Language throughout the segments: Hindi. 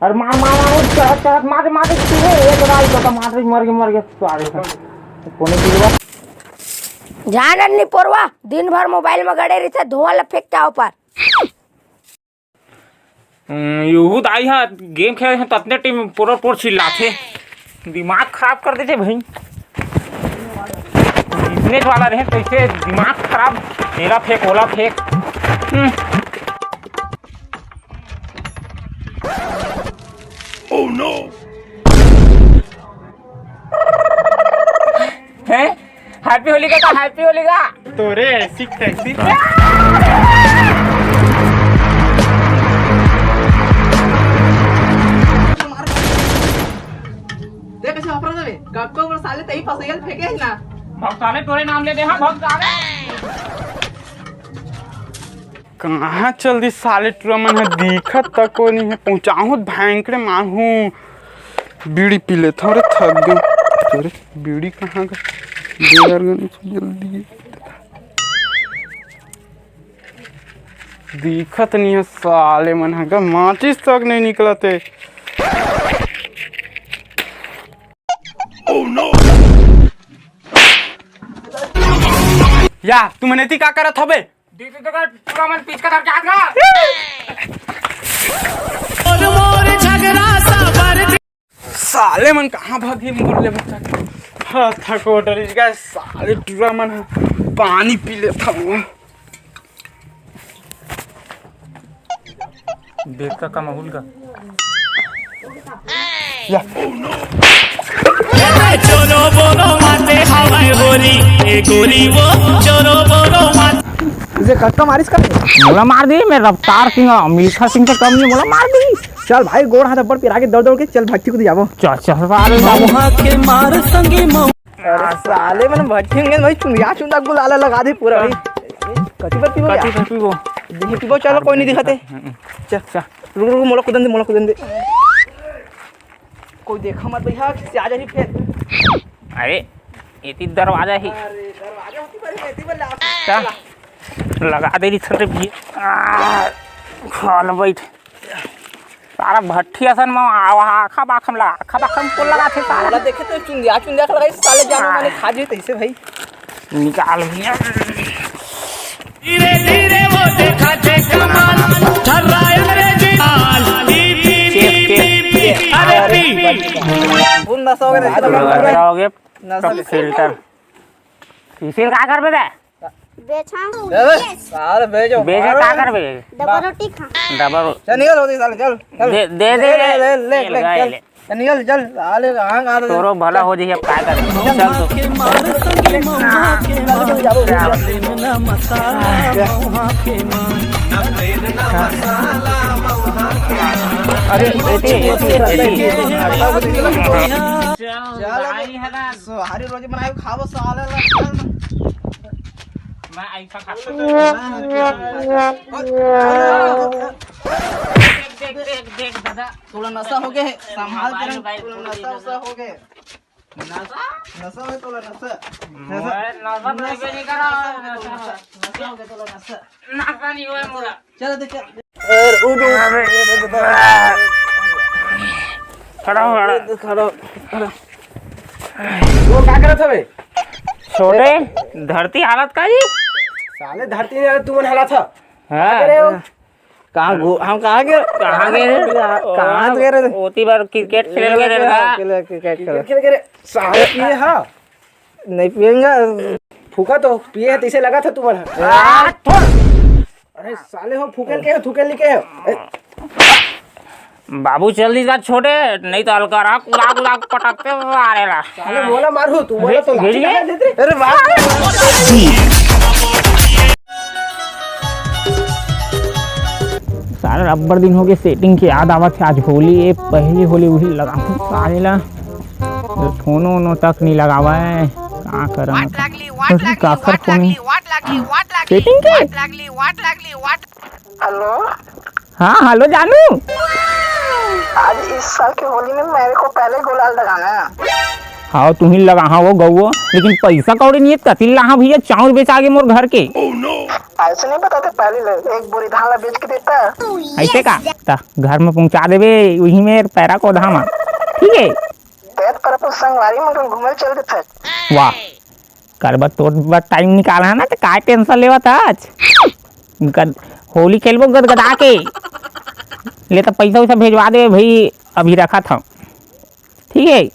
अरे मार मार मार चढ़ चढ़ मार मार एक राई तो मार मर गया सारे कोने की ध्यान नहीं पोरवा दिन भर मोबाइल में गड़े रहते धुआं लफेकता ऊपर यूद आई है गेम खेले हैं तो अपने टीम पूरा पूरा चिल्लाते दिमाग खराब कर देते भाई बिजनेस वाला रहे तो इसे दिमाग खराब मेरा फेंक ओला फेंक ओह नो हैं हैप्पी होली का हैप्पी होली का तो रे सिक टैक्सी देख कैसे ऑफर देवे गक्को पर साले तई फसैल फेंके है ना बहुत साले तोरे नाम ले दे हां बहुत साले कहाँ चल दी साले टूरा मन है दिखत तक को नहीं है पहुँचाऊँ भयंकर मारू बीड़ी पी ले थोड़े थक गए तेरे बीड़ी कहाँ गए जल्दी दिखत नहीं है साले मन है माचिस तक नहीं निकलते oh, no. या तू मने का करत हबे दीदी तो का पूरा मन पीछ का धर के आ गया और मोर झगड़ा साबर साले मन कहाँ भागी मोर ले बच्चा हाँ थको डरिस गए साले टूरा मन पानी पी ले था देख का माहौल का या चोरो बोलो माते हवाई होली ए गोली वो चोरो बोलो माते तुझे कट्टा मारिस कर मोला मार दी मैं रफ्तार सिंह मीठा सिंह से कम नहीं मोला मार दी चल भाई गोड़ हाथ ऊपर पिरा के दौड़ दौड़ के चल भट्टी को जावो चल चल वाले वहां के मार संगी मौ अरे साले मन भट्टी में भाई चुंगिया चुंदा गुलाला लगा दे पूरा भाई कति पर पीबो कति पर पीबो देखि पीबो चलो कोई नहीं दिखाते चल चल रुक रुक मोला कुदन दे कोई देखा मत भैया से आ जाही फिर अरे इतनी दरवाजा ही अरे दरवाजा होती पर एती बल्ला चल लगा दे रही छरे भी खान बैठ सारा भट्टी असन में आखा बाखम को लगा थे साला साला देखे तो चुंगिया के लगाई साले जानो माने खा जे तैसे भाई निकाल भैया धीरे धीरे वो देखा थे कमाल छर्राए अंग्रेजी माल अरे पी बुन नसा हो गया लगाओगे तब फिल्टर फिर का कर बे बेचा साले भेजो बेचे का कर बे डबल रोटी खा डबल चल निकल होती साले चल दे दे ले चल निकल चल साले कहां कहां तोरो भला हो जाई अब का कर चल तो के मार संगी मौहा के ना मसाला मौहा के अरे एती चल आई है ना सोहारी रोज बनाए खावो साले मैं ऐसा खाता देख दादा थोड़ा नशा हो गया है संभाल के नशा हो गया नशा है थोड़ा नशा नशा नहीं करा नशा हो गया थोड़ा नशा नशा नहीं हुआ मोरा चल देख खड़ा वो क्या करत हवे छोटे धरती हालत का जी साले धरती में तू मन हला था हाँ कहां हम कहां गए कहां गए रे ओती बार क्रिकेट खेल गए रे क्रिकेट खेल गए साले पिए हां नहीं पिएंगे फूका तो पिए तैसे लगा था तू मन अरे साले हो फूकल के थूकल लिखे बाबू चल दी बात छोटे नहीं तो अलकारा कुला पटकते आ रेला साले मोला मारू तू मोला तो गिर गए? अरे वाह सारे रब्बर दिन हो गए सेटिंग की याद आवत है आज होली है पहली होली वही लगा सारे ला फोनो तक नहीं लगावा है का करम काकर फोन सेटिंग के हेलो हाँ हेलो जानू आज इस साल की होली में मेरे को पहले गुलाल लगाना है हाँ तुम ही लगा हाँ वो गौ, लेकिन पैसा कौड़ी नहीं है कतिल लहा भैया चाउर बेचा आगे मोर घर के। ऐसे नहीं बताते पहले एक बोरी धान ला बेच के देता। ऐसे का ता घर में पहुंचा देवे वही में पैरा को धामा, ठीक है। पेट पर अपन संगवारी में घूमे चल देते। वाह करबा तो बस टाइम निकाला है ना तो काय टेंशन लेवा था आज होली खेलबो गदगदा के ले तो पैसा वैसा भेजवा दे भाई, अभी रखा था, ठीक है।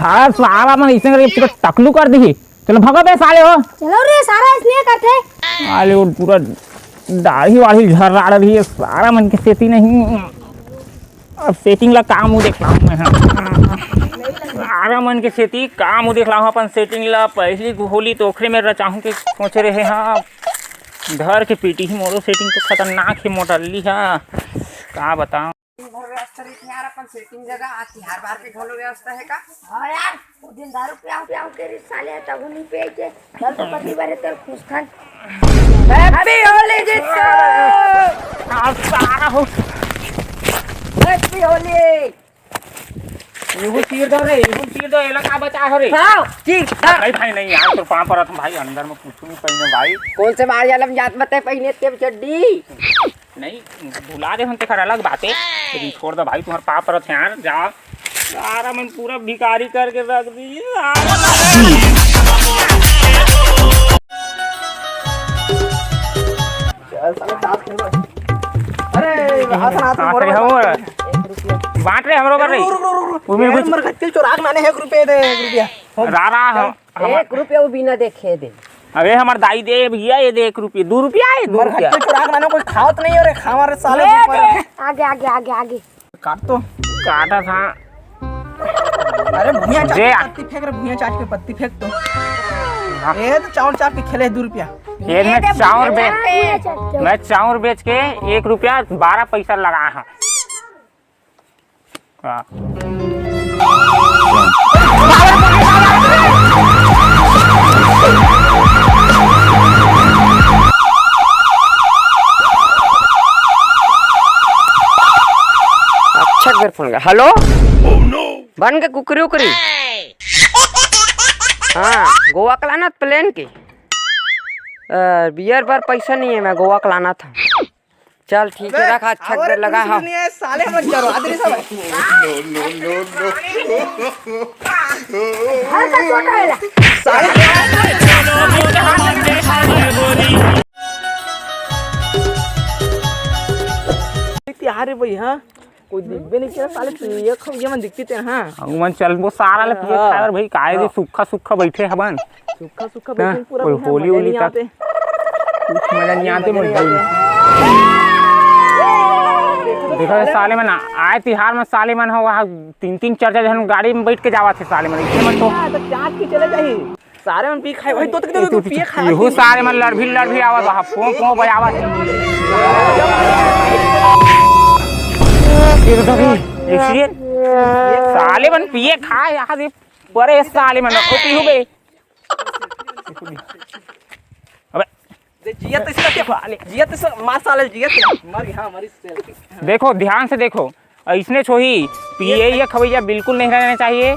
हाँ सारा मन ऐसे करके टकलू कर दी। चलो भगो बे साले हो, चलो रे सारा इसलिए करते। साले वो पूरा दाढ़ी वाढ़ी झर्रा रही है, सारा मन के सेटिंग नहीं। अब सेटिंग ला काम मुँह देख मैं सारा मन के सेटिंग काम मुँह देख अपन सेटिंग ला पहली होली तो ओखरे में रचाहूँ के सोच रहे हाँ धर के पीटी ही मोरो सेटिंग तो खतरनाक है मोटल्ली है का बताऊँ। यार अपन सेटिंग जगह आज तिहार बार के घोलो व्यवस्था है का? हां यार वो दिन दारू पियाऊ के रे साले तब नहीं पे के चल तो पति बारे तेरे खुश खान हैप्पी होली जिसको सारा हो हैप्पी होली। एगो तीर दो रे, एगो तीर दो एला का बचा हो रे। हां ठीक भाई भाई नहीं यार तो पांव पर भाई अंदर में कुछ नहीं पहने भाई। कौन से मार जालम जात मते पहने तेब चड्डी नहीं बुला दे हम ते कर अलग बात है, लेकिन छोड़ दो भाई तुम्हारे पाप पर यार जा सारा मन पूरा भिखारी करके रख दी। अरे बांट रहे हमरो कर रही चोराक माने 1 रुपया दे 1 रुपया रारा 1 रुपया वो बिना देखे दे। अरे हमार दाई दे भैया ये दे 1 रुपया 2 रुपया है 2 रुपया चोराक माने कोई खावत नहीं है रे खावा साले आगे आगे आगे आगे काट तो काटा था। अरे भुइया चाट जे के पत्ती फेंक रे भुइया चाट के पत्ती फेंक तो ये तो चावल चाप के खेले 2 रुपया। ये मैं चाउर बेच के 1 रुपया 12 पैसा लगा है। अच्छा कर फोन हेलो बन के कुकरी उकरी हाँ गोवा का लाना प्लेन की बियर बार पैसा नहीं है, मैं गोवा का लाना था। चल ठीक है रखा अच्छा कर लगा हाँ साले मत जरो आदमी सब साले भाई हाँ कोई दिखबे नहीं किया साले ये खइया मन दिखती थे हाँ मन चल वो सारा ले पिए खाए भाई काहे दे सूखा सूखा बैठे हवन सूखा बैठे पूरा होली होली तक कुछ मजा नहीं आते मुझे। देखो साले मन आए तिहार में साले मन हो वहाँ 3-3 4-4 जन गाड़ी में बैठ के जावा थे साले मन इतने मन तो चाट के चले जाही सारे मन पी खाए भाई तो पिए खाए यहू सारे मन लड़भी आवत वहाँ पो पो बजावत इसलिए साले मन पिए खाए यहाँ से बड़े साले मन ओ पीहू बे देखो ध्यान से देखो ऐसने छोही पिए या खवैया बिल्कुल नहीं रहना चाहिए।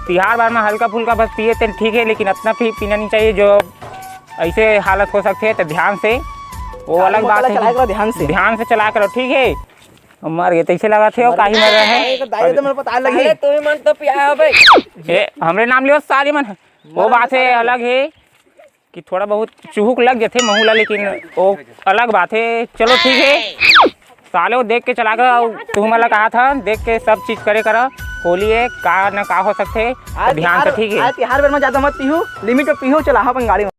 तिहार बार में हल्का फुल्का बस पिए तो ठीक है, लेकिन इतना भी पीना नहीं चाहिए जो ऐसे हालत हो सकती है। तो ध्यान से वो अलग बात है, ध्यान से चला करो ठीक है। मर गए तैसे लगा थे और काही मर रहे हैं तुम्हें मन तो पिया हो भाई हमरे नाम लियो साली मन वो बात है अलग है कि थोड़ा बहुत चूहुक लग जाते महूला, लेकिन वो अलग बात है। चलो ठीक है साले वो देख के चला कर तुम वाला कहा था देख के सब चीज करे करो। होली है का न का हो सकते है ध्यान से ठीक है। तिहार में ज्यादा मत पीहू, लिमिट में पीहू चला अपन गाड़ी में।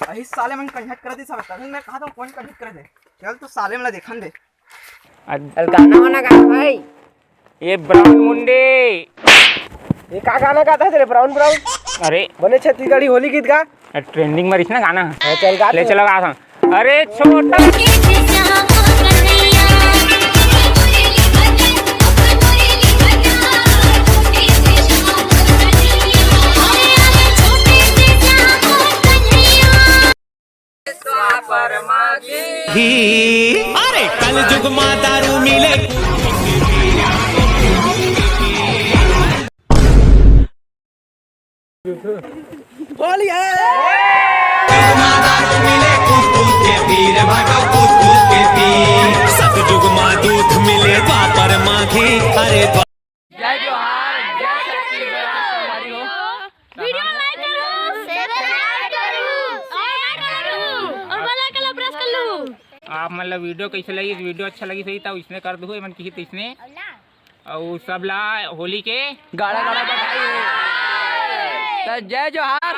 अही साले मन कंजट कर दे सब तभी मैं कहा था कौन कंजट कर दे चल तो साले मला देखन दे गाना वाना गा भाई ये ब्राउन मुंडे ये का गाना गाता है तेरे ब्राउन ब्राउन अरे बने छत्तीसगढ़ी होली गीत गा ट्रेंडिंग में ना गाना चल गा ले चलो गा अरे छोटा अरे कल जुग माँ दारू मिले सतयुग माँ दूध मिले द्वापर माघी अरे वीडियो लाइक करो शेयर करो और बेल आइकन प्रेस कर लो। आप मतलब वीडियो कैसे लगी? वीडियो अच्छा लगी सही था इसने कर दो मन किसी इसने और सब ला होली के गाड़ा गाड़ा बधाई हो। तो जय जोहार।